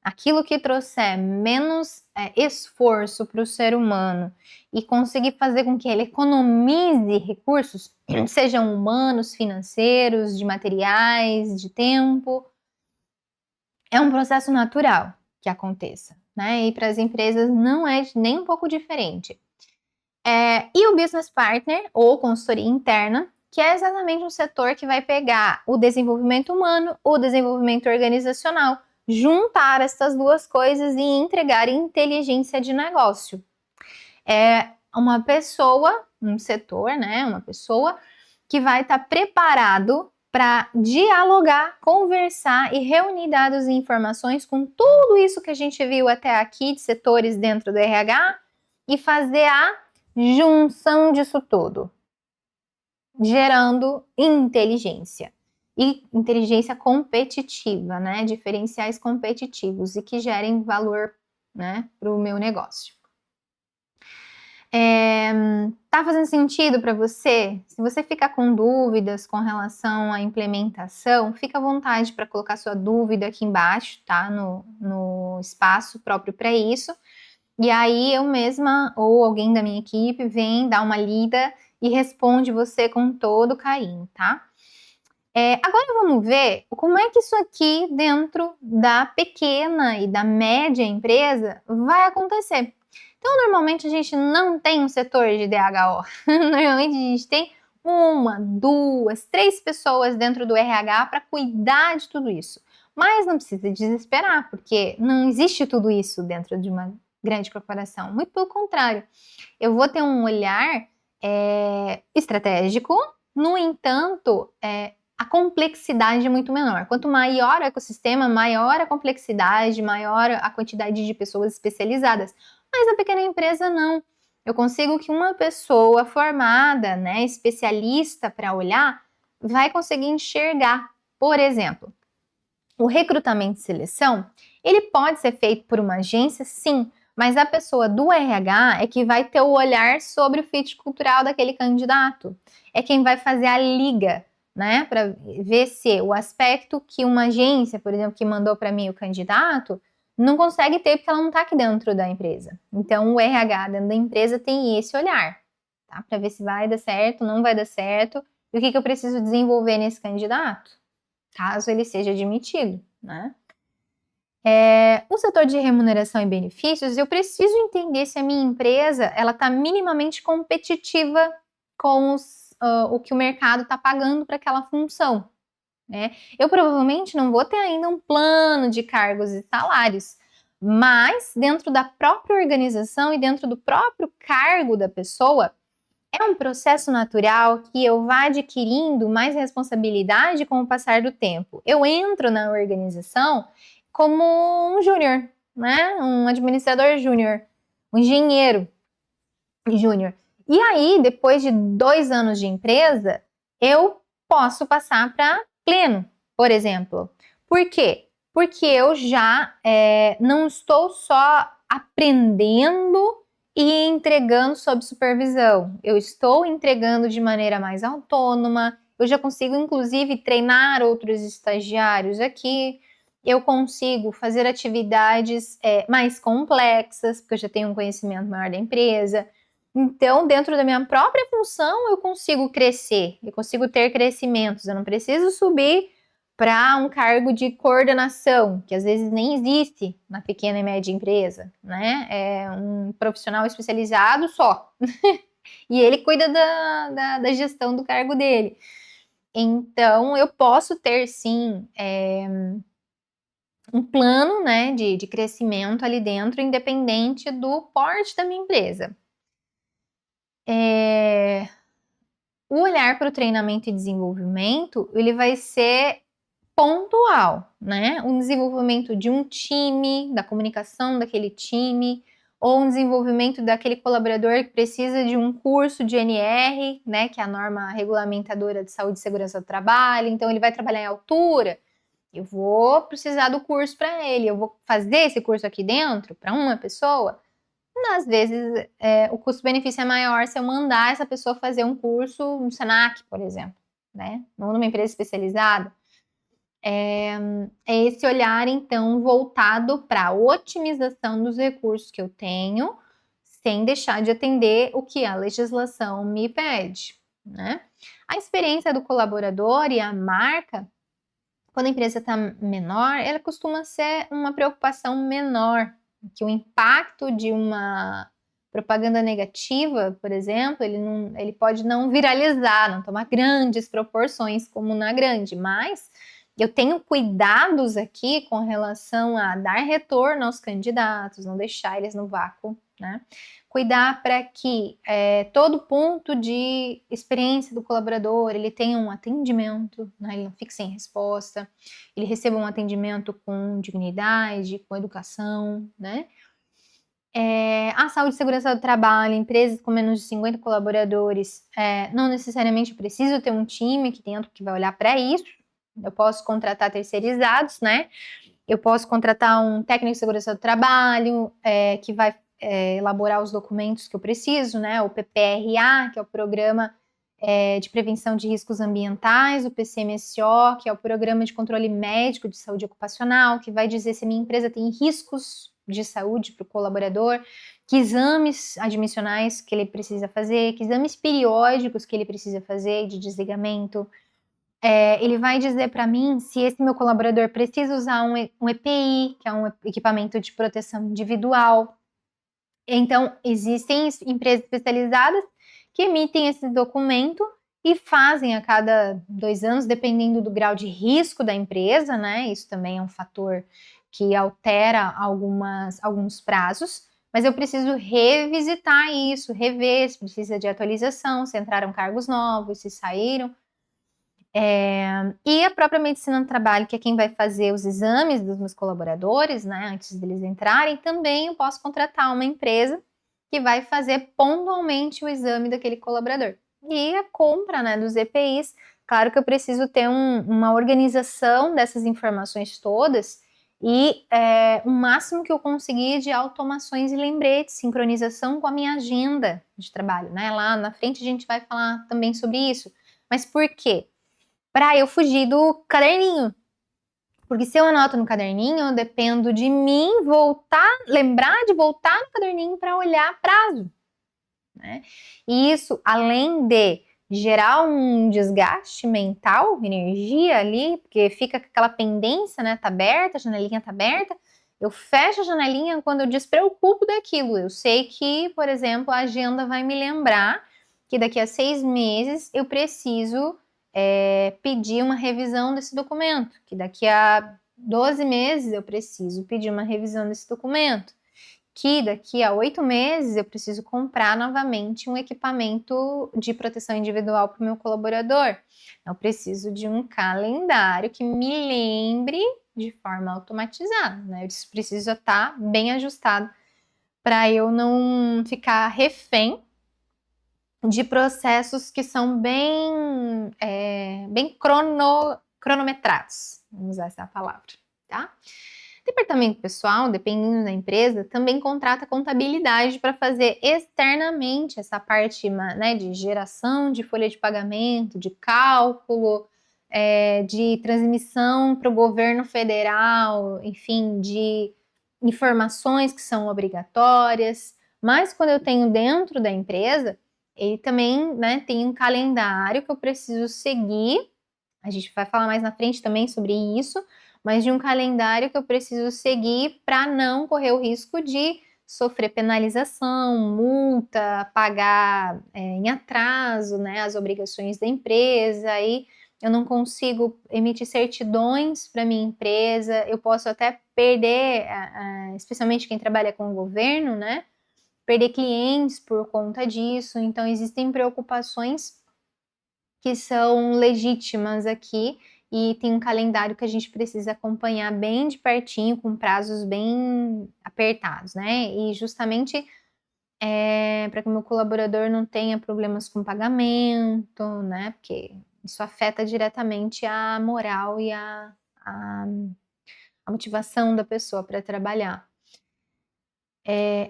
Aquilo que trouxer menos esforço para o ser humano e conseguir fazer com que ele economize recursos, sejam humanos, financeiros, de materiais, de tempo, é um processo natural que aconteça, né? E para as empresas não é nem um pouco diferente. E o Business Partner, ou consultoria interna, que é exatamente um setor que vai pegar o desenvolvimento humano, o desenvolvimento organizacional, juntar essas duas coisas e entregar inteligência de negócio. É uma pessoa, um setor, né? Uma pessoa que vai estar preparado para dialogar, conversar e reunir dados e informações com tudo isso que a gente viu até aqui de setores dentro do RH e fazer a junção disso tudo, gerando inteligência. E inteligência competitiva, né? Diferenciais competitivos e que gerem valor, né, para o meu negócio. Tá fazendo sentido para você? Se você ficar com dúvidas com relação à implementação, fica à vontade para colocar sua dúvida aqui embaixo, tá? No espaço próprio para isso. E aí eu mesma ou alguém da minha equipe vem dar uma lida e responde você com todo carinho, tá? Agora vamos ver como é que isso aqui dentro da pequena e da média empresa vai acontecer. Então, normalmente a gente não tem um setor de DHO. Normalmente a gente tem 1, 2, 3 pessoas dentro do RH para cuidar de tudo isso. Mas não precisa desesperar, porque não existe tudo isso dentro de uma grande corporação. Muito pelo contrário. Eu vou ter um olhar estratégico, no entanto, a complexidade é muito menor. Quanto maior o ecossistema, maior a complexidade, maior a quantidade de pessoas especializadas. Mas na pequena empresa, não. Eu consigo que uma pessoa formada, né, especialista para olhar, vai conseguir enxergar. Por exemplo, o recrutamento e seleção, ele pode ser feito por uma agência, sim, mas a pessoa do RH é que vai ter o olhar sobre o fit cultural daquele candidato. É quem vai fazer a liga, né, para ver se o aspecto que uma agência, por exemplo, que mandou para mim o candidato, não consegue ter porque ela não está aqui dentro da empresa. Então, o RH dentro da empresa tem esse olhar, tá? Para ver se vai dar certo, não vai dar certo, e o que eu preciso desenvolver nesse candidato, caso ele seja admitido, né? O setor de remuneração e benefícios, eu preciso entender se a minha empresa ela está minimamente competitiva com o que o mercado está pagando para aquela função, né? Eu provavelmente não vou ter ainda um plano de cargos e salários, mas dentro da própria organização e dentro do próprio cargo da pessoa, é um processo natural que eu vá adquirindo mais responsabilidade com o passar do tempo. Eu entro na organização como um júnior, né? Um administrador júnior, um engenheiro júnior. E aí, depois de 2 anos de empresa, eu posso passar para pleno, por exemplo. Por quê? Porque eu já não estou só aprendendo e entregando sob supervisão. Eu estou entregando de maneira mais autônoma, eu já consigo, inclusive, treinar outros estagiários aqui, eu consigo fazer atividades mais complexas, porque eu já tenho um conhecimento maior da empresa. Então, dentro da minha própria função, eu consigo crescer, eu consigo ter crescimentos, eu não preciso subir para um cargo de coordenação, que às vezes nem existe na pequena e média empresa, né? É um profissional especializado só. E ele cuida da gestão do cargo dele. Então, eu posso ter, sim, um plano, né, de crescimento ali dentro, independente do porte da minha empresa. O olhar para o treinamento e desenvolvimento, ele vai ser pontual, né? Um desenvolvimento de um time, da comunicação daquele time, ou um desenvolvimento daquele colaborador que precisa de um curso de NR, né? Que é a norma regulamentadora de saúde e segurança do trabalho. Então, ele vai trabalhar em altura. Eu vou precisar do curso para ele. Eu vou fazer esse curso aqui dentro para uma pessoa. Às vezes, o custo-benefício é maior se eu mandar essa pessoa fazer um curso no Senac, por exemplo, né? Ou numa empresa especializada. É esse olhar, então, voltado para a otimização dos recursos que eu tenho, sem deixar de atender o que a legislação me pede, né? A experiência do colaborador e a marca, quando a empresa está menor, ela costuma ser uma preocupação menor, que o impacto de uma propaganda negativa, por exemplo, ele pode não viralizar, não tomar grandes proporções como na grande, mas eu tenho cuidados aqui com relação a dar retorno aos candidatos, não deixar eles no vácuo, né? Cuidar para que todo ponto de experiência do colaborador, ele tenha um atendimento, né? Ele não fique sem resposta, ele receba um atendimento com dignidade, com educação, né? A saúde e segurança do trabalho, empresas com menos de 50 colaboradores, não necessariamente preciso ter um time aqui dentro que vai olhar para isso. Eu posso contratar terceirizados, né? Eu posso contratar um técnico de segurança do trabalho, que vai elaborar os documentos que eu preciso, né? O PPRA, que é o Programa de Prevenção de Riscos Ambientais, o PCMSO, que é o Programa de Controle Médico de Saúde Ocupacional, que vai dizer se a minha empresa tem riscos de saúde para o colaborador, que exames admissionais que ele precisa fazer, que exames periódicos que ele precisa fazer de desligamento. Ele vai dizer para mim se esse meu colaborador precisa usar um EPI, que é um equipamento de proteção individual. Então, existem empresas especializadas que emitem esse documento e fazem a cada 2 anos, dependendo do grau de risco da empresa, né? Isso também é um fator que altera alguns prazos, mas eu preciso revisitar isso, rever se precisa de atualização, se entraram cargos novos, se saíram. E a própria medicina do trabalho, que é quem vai fazer os exames dos meus colaboradores, né, antes deles entrarem, também eu posso contratar uma empresa que vai fazer pontualmente o exame daquele colaborador. E a compra, né, dos EPIs, claro que eu preciso ter uma organização dessas informações todas e o máximo que eu conseguir de automações e lembretes, sincronização com a minha agenda de trabalho, né? Lá na frente a gente vai falar também sobre isso. Mas por quê? Para eu fugir do caderninho. Porque se eu anoto no caderninho, eu dependo de mim lembrar de voltar no caderninho para olhar prazo, né? E isso, além de gerar um desgaste mental, energia ali, porque fica com aquela pendência, né? Tá aberta, a janelinha tá aberta. Eu fecho a janelinha quando eu despreocupo daquilo. Eu sei que, por exemplo, a agenda vai me lembrar que daqui a 6 meses eu preciso pedir uma revisão desse documento, que daqui a 12 meses eu preciso pedir uma revisão desse documento, que daqui a 8 meses eu preciso comprar novamente um equipamento de proteção individual para o meu colaborador. Eu preciso de um calendário que me lembre de forma automatizada, né? Eu preciso estar bem ajustado para eu não ficar refém de processos que são bem cronometrados, vamos usar essa palavra, tá? Departamento pessoal, dependendo da empresa, também contrata contabilidade para fazer externamente essa parte, né, de geração de folha de pagamento, de cálculo, de transmissão para o governo federal, enfim, de informações que são obrigatórias. Mas quando eu tenho dentro da empresa, ele também, né, tem um calendário que eu preciso seguir. A gente vai falar mais na frente também sobre isso, mas de um calendário que eu preciso seguir para não correr o risco de sofrer penalização, multa, pagar em atraso, né, as obrigações da empresa, aí eu não consigo emitir certidões para minha empresa, eu posso até perder, especialmente quem trabalha com o governo, né, perder clientes por conta disso. Então existem preocupações que são legítimas aqui e tem um calendário que a gente precisa acompanhar bem de pertinho, com prazos bem apertados, né? E justamente para que o meu colaborador não tenha problemas com pagamento, né? Porque isso afeta diretamente a moral e a motivação da pessoa para trabalhar.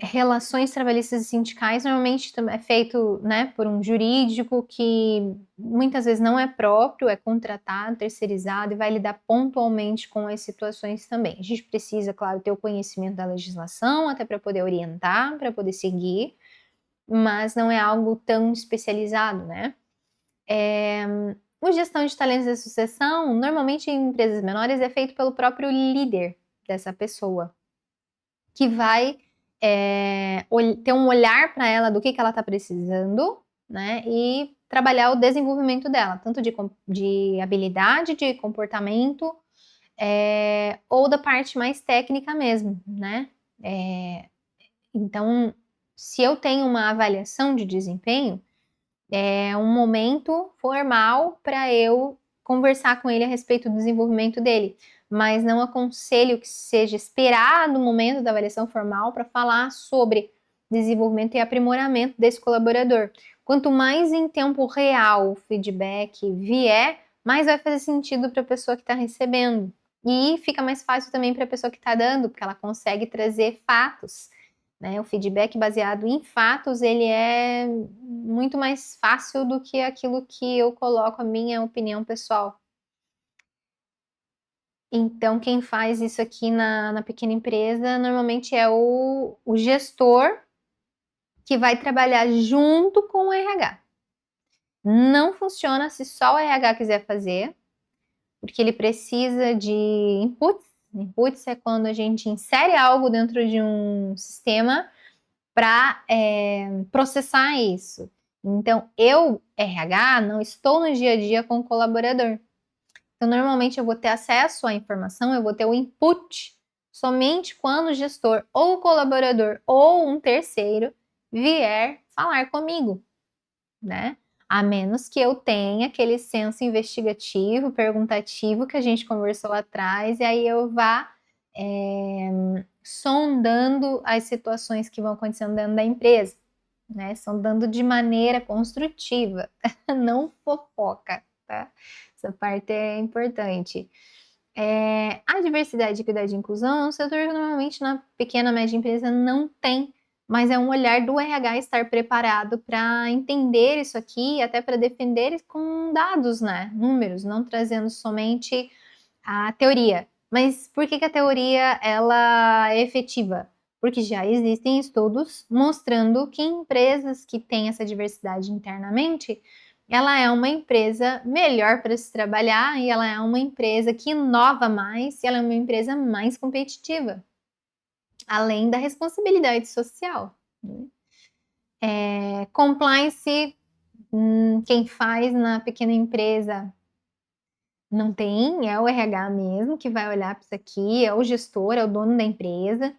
Relações trabalhistas e sindicais normalmente é feito, né, por um jurídico que muitas vezes não é próprio, é contratado, terceirizado e vai lidar pontualmente com as situações também. A gente precisa, claro, ter o conhecimento da legislação até para poder orientar, para poder seguir, mas não é algo tão especializado, né? O gestão de talentos e sucessão, normalmente em empresas menores, é feito pelo próprio líder dessa pessoa, que vai ter um olhar para ela do que ela está precisando, né? E trabalhar o desenvolvimento dela, tanto de habilidade, de comportamento, ou da parte mais técnica mesmo, né? Então, se eu tenho uma avaliação de desempenho, é um momento formal para eu conversar com ele a respeito do desenvolvimento dele, mas não aconselho que seja esperado no momento da avaliação formal para falar sobre desenvolvimento e aprimoramento desse colaborador. Quanto mais em tempo real o feedback vier, mais vai fazer sentido para a pessoa que está recebendo. E fica mais fácil também para a pessoa que está dando, porque ela consegue trazer fatos, né? O feedback baseado em fatos, ele é muito mais fácil do que aquilo que eu coloco a minha opinião pessoal. Então, quem faz isso aqui na pequena empresa, normalmente é o gestor que vai trabalhar junto com o RH. Não funciona se só o RH quiser fazer, porque ele precisa de inputs. Inputs é quando a gente insere algo dentro de um sistema para processar isso. Então, eu, RH, não estou no dia a dia com o colaborador. Então, normalmente eu vou ter acesso à informação, eu vou ter o input somente quando o gestor ou o colaborador ou um terceiro vier falar comigo, né? A menos que eu tenha aquele senso investigativo, perguntativo que a gente conversou lá atrás, e aí eu vá sondando as situações que vão acontecendo dentro da empresa, né? Sondando de maneira construtiva, não fofoca, tá? Essa parte é importante. A diversidade, equidade e inclusão é um setor que normalmente na pequena e média empresa não tem, mas é um olhar do RH estar preparado para entender isso aqui, até para defender com dados, né? Números, não trazendo somente a teoria. Mas por que a teoria ela é efetiva? Porque já existem estudos mostrando que empresas que têm essa diversidade internamente, ela é uma empresa melhor para se trabalhar e ela é uma empresa que inova mais e ela é uma empresa mais competitiva, além da responsabilidade social, né? Compliance, quem faz na pequena empresa não tem, é o RH mesmo que vai olhar para isso aqui, é o gestor, é o dono da empresa,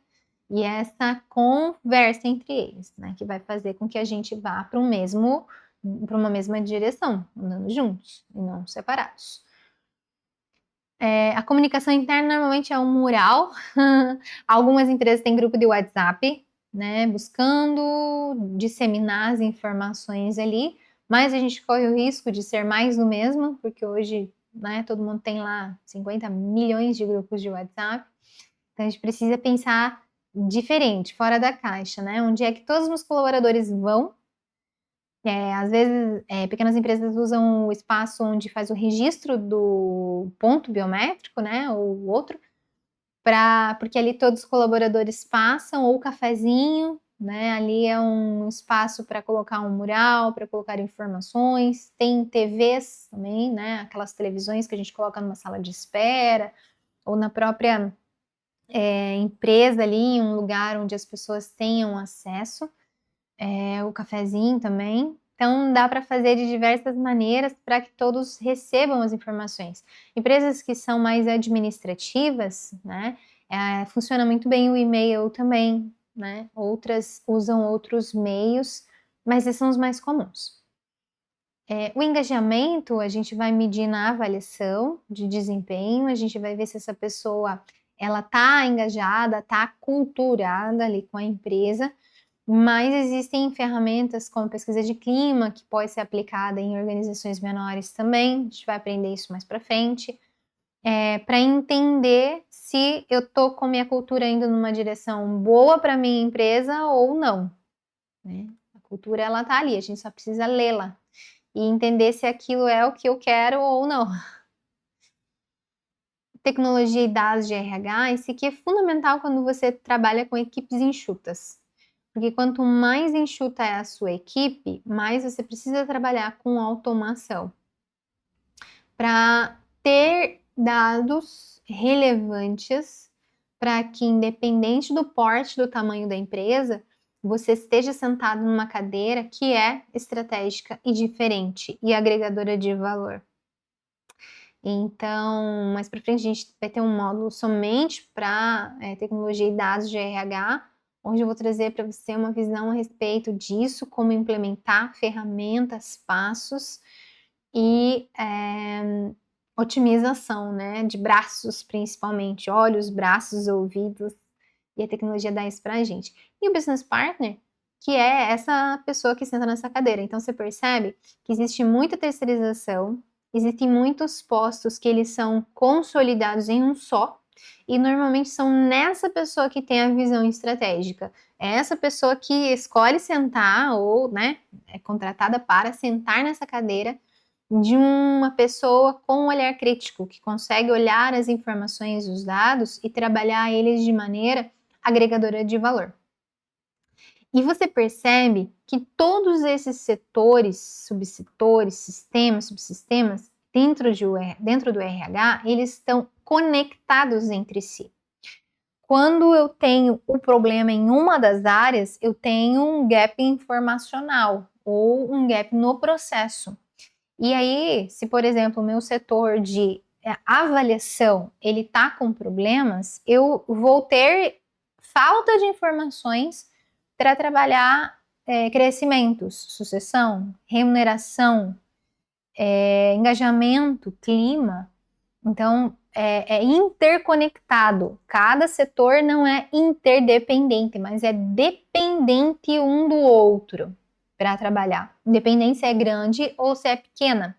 e é essa conversa entre eles, né, que vai fazer com que a gente vá para uma mesma direção, andando juntos e não separados. A comunicação interna normalmente é um mural. Algumas empresas têm grupo de WhatsApp, né, buscando disseminar as informações ali, mas a gente corre o risco de ser mais do mesmo, porque hoje, né, todo mundo tem lá 50 milhões de grupos de WhatsApp. Então a gente precisa pensar diferente, fora da caixa, né? Onde é que todos os colaboradores vão? Às vezes, pequenas empresas usam o espaço onde faz o registro do ponto biométrico, né, ou outro, porque ali todos os colaboradores passam, ou o cafezinho, né, ali é um espaço para colocar um mural, para colocar informações, tem TVs também, né, aquelas televisões que a gente coloca numa sala de espera, ou na própria empresa ali, em um lugar onde as pessoas tenham acesso. O cafezinho também. Então, dá para fazer de diversas maneiras para que todos recebam as informações. Empresas que são mais administrativas, né, funciona muito bem o e-mail também, né? Outras usam outros meios, mas esses são os mais comuns. O engajamento, a gente vai medir na avaliação de desempenho, a gente vai ver se essa pessoa ela está engajada, está aculturada ali com a empresa, mas existem ferramentas como pesquisa de clima, que pode ser aplicada em organizações menores também, a gente vai aprender isso mais para frente, para entender se eu estou com minha cultura indo numa direção boa para minha empresa ou não, né? A cultura, ela tá ali, a gente só precisa lê-la e entender se aquilo é o que eu quero ou não. Tecnologia e dados de RH, isso aqui é fundamental quando você trabalha com equipes enxutas. Porque quanto mais enxuta é a sua equipe, mais você precisa trabalhar com automação. Para ter dados relevantes para que, independente do porte, do tamanho da empresa, você esteja sentado numa cadeira que é estratégica e diferente e agregadora de valor. Então, mais para frente a gente vai ter um módulo somente para tecnologia e dados de RH, onde eu vou trazer para você uma visão a respeito disso, como implementar ferramentas, passos e otimização, né, de braços principalmente, olhos, braços, ouvidos, e a tecnologia dá isso para a gente. E o Business Partner, que é essa pessoa que senta nessa cadeira. Então você percebe que existe muita terceirização, existem muitos postos que eles são consolidados em um só, e normalmente são nessa pessoa que tem a visão estratégica. É essa pessoa que escolhe sentar ou, né, é contratada para sentar nessa cadeira de uma pessoa com um olhar crítico, que consegue olhar as informações, os dados e trabalhar eles de maneira agregadora de valor. E você percebe que todos esses setores, subsetores, sistemas, subsistemas, dentro do RH, eles estão conectados entre si. Quando eu tenho o problema em uma das áreas, eu tenho um gap informacional ou um gap no processo. E aí, se por exemplo, o meu setor de avaliação ele tá com problemas, eu vou ter falta de informações para trabalhar crescimentos, sucessão, remuneração, engajamento, clima. Então, é interconectado. Cada setor não é interdependente, mas é dependente um do outro para trabalhar. Independência é grande ou se é pequena.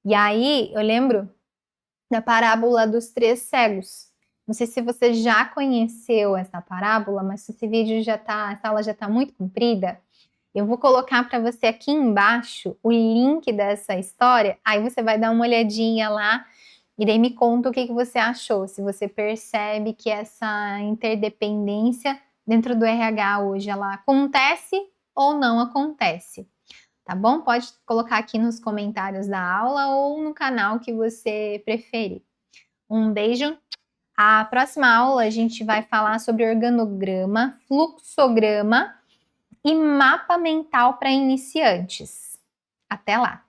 E aí, eu lembro da parábola dos 3 cegos. Não sei se você já conheceu essa parábola, mas se esse vídeo essa aula já está muito comprida, eu vou colocar para você aqui embaixo o link dessa história, aí você vai dar uma olhadinha lá e daí me conta o que você achou, se você percebe que essa interdependência dentro do RH hoje, ela acontece ou não acontece, tá bom? Pode colocar aqui nos comentários da aula ou no canal que você preferir. Um beijo! A próxima aula a gente vai falar sobre organograma, fluxograma e mapa mental para iniciantes. Até lá!